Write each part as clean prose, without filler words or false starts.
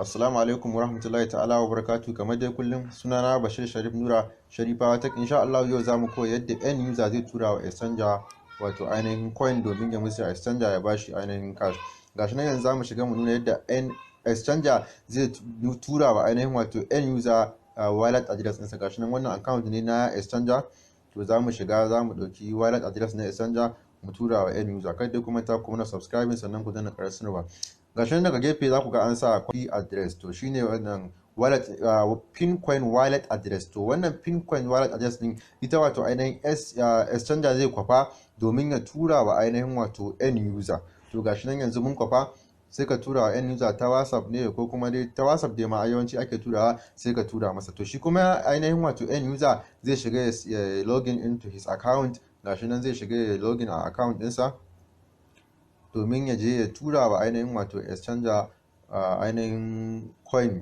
Assalamu alaikum wa rahmatullahi ta'ala wa barakatu. Kamar dai kullum sunana Bashir Sharif Nura Sharifawa ta insha Allah yau zamu koyi yadda end user zai tura wa exchanger wato ainihin coin domin ya musu exchanger ya bashi ainihin cash. Gashi nan yanzu zamu shiga mu nuna yadda exchanger zai tura wa ainihin wato end user wallet address ɗinsa. Gashi nan wannan account ne na exchanger, to zamu shiga zamu ɗauki wallet address na exchanger mu tura wa end user. Kai dai kuma ta kuma na subscribing sannan ku danna ƙarar sanarwa. Gashin daga gefe za ku ga an sa key address, to shine wannan wallet pincoin wallet address. To wannan pincoin wallet address din ita wato ainihin exchanger zai kwafa domin ya tura wa ainihin wato end user. To gashi nan yanzu mun kwafa, sai ka tura wa end user ta WhatsApp ne ko kuma dai ta WhatsApp dai ma yawanci ake turawa, sai ka tura masa. To shi kuma ainihin wato end user zai shiga ya login into his account. Gashi nan zai shiga ya login a account ɗinsa domin ya je ya tura wa ainihin wato exchanger ainihin coin.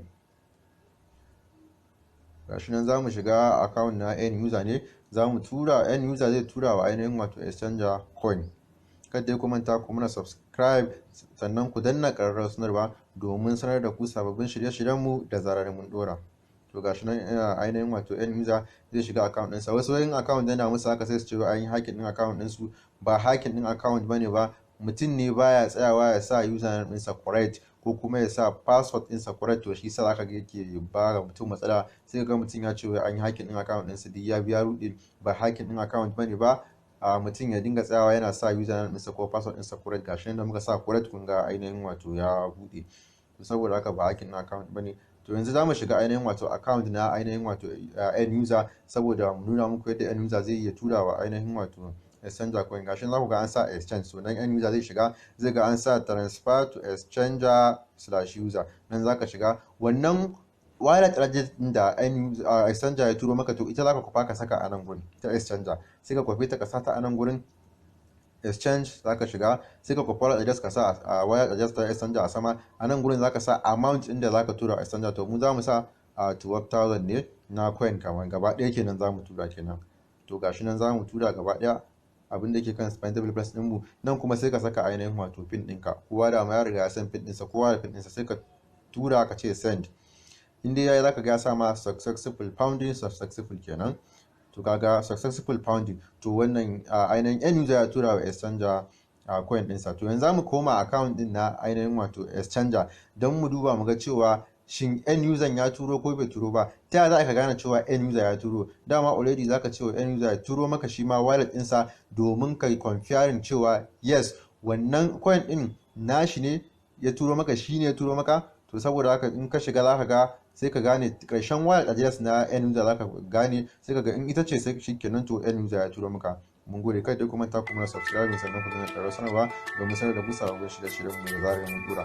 Gashi nan za mu shiga account na end user ne, za mu tura end user zai tura wa ainihin wato exchanger coin. Kada dai ku manta ku mana subscribe sannan ku danna ƙararrawar sanarwa domin sanar da ku sababbin shirye-shiryenmu da zarar mun dora. To gashi nan ainihin wato end user zai shiga account ɗinsa. Wasu yin account yana musu haka sai su ce an yi hacking ɗin account ɗinsu. Ba hacking ɗin account bane ba, mutum ne baya tsayawa ya sa username ɗinsa correct ko kuma ya sa password ɗinsa correct, to shi sa zaka ga yake ba ga mutum matsala. Sai ga mutum ya ce wai an yi hacking ɗin account ɗinsa, duk ya biya ruɗe. Ba hacking ɗin account bane ba, mutum ya dinga tsayawa yana sa username ɗinsa ko password ɗinsa correct. Gashi nan da muka sa correct kun ga ainihin wato ya buɗe, saboda haka ba hacking ɗin account bane. To yanzu za mu shiga ainihin wato account na ainihin wato end user saboda mu nuna muku yadda end user zai iya tura wa ainihin wato exchanger coin. Gashin za ku ga an sa exchange, so nan end user zai shiga zai ga an sa transfer to exchanger/user. nan za ka shiga wannan wallet address din da exchanger ya turo maka, to ita za ka kwafa ka saka a nan gurin ta exchanger. Sai ka kwafe ta ka sata a nan gurin exchange, za ka shiga sai ka kwafa wallet address ka sa a wallet address ta exchanger a sama. A nan gurin za ka sa amount inda za ka tura exchanger, to mu za mu sa 12,000 ne na coin kamar gaba ɗaya kenan za mu tura kenan. To gashi nan za mu tura gaba ɗaya abin da ke kan spendable plus din mu. Nan kuma sai ka saka ainihin wato pin ɗinka. Kowa da ma ya riga ya san pin ɗinsa, kowa da pin ɗinsa, sai ka tura ka ce send. In dai yayi zaka ga ya sa ma successful pounding, successful kenan. To kaga successful pounding, to wannan ainihin end user ya tura wa exchanger coin ɗinsa. To yanzu za mu koma account ɗin na ainihin wato exchanger don mu duba mu ga cewa shin end user ya turo ko bai turo ba. Ta yaya za ka gane cewa end user ya turo? Dama already za ka ce wa end user ya turo maka shi ma wallet ɗinsa domin ka yi confirming cewa yes wannan coin ɗin nashi ne ya turo maka, shi ne ya turo maka. To saboda haka in ka shiga za ka ga sai ka gane ƙarshen wallet address na end user, za ka gane sai ka ga in ita ce sai shi kenan to end user ya turo maka. Mun gode. Kai dai kuma ta kuma subscribe sannan ku dinga ƙarar sanarwa domin sanar da ku sababbin shirye-shiryen mu da zarar mun dora.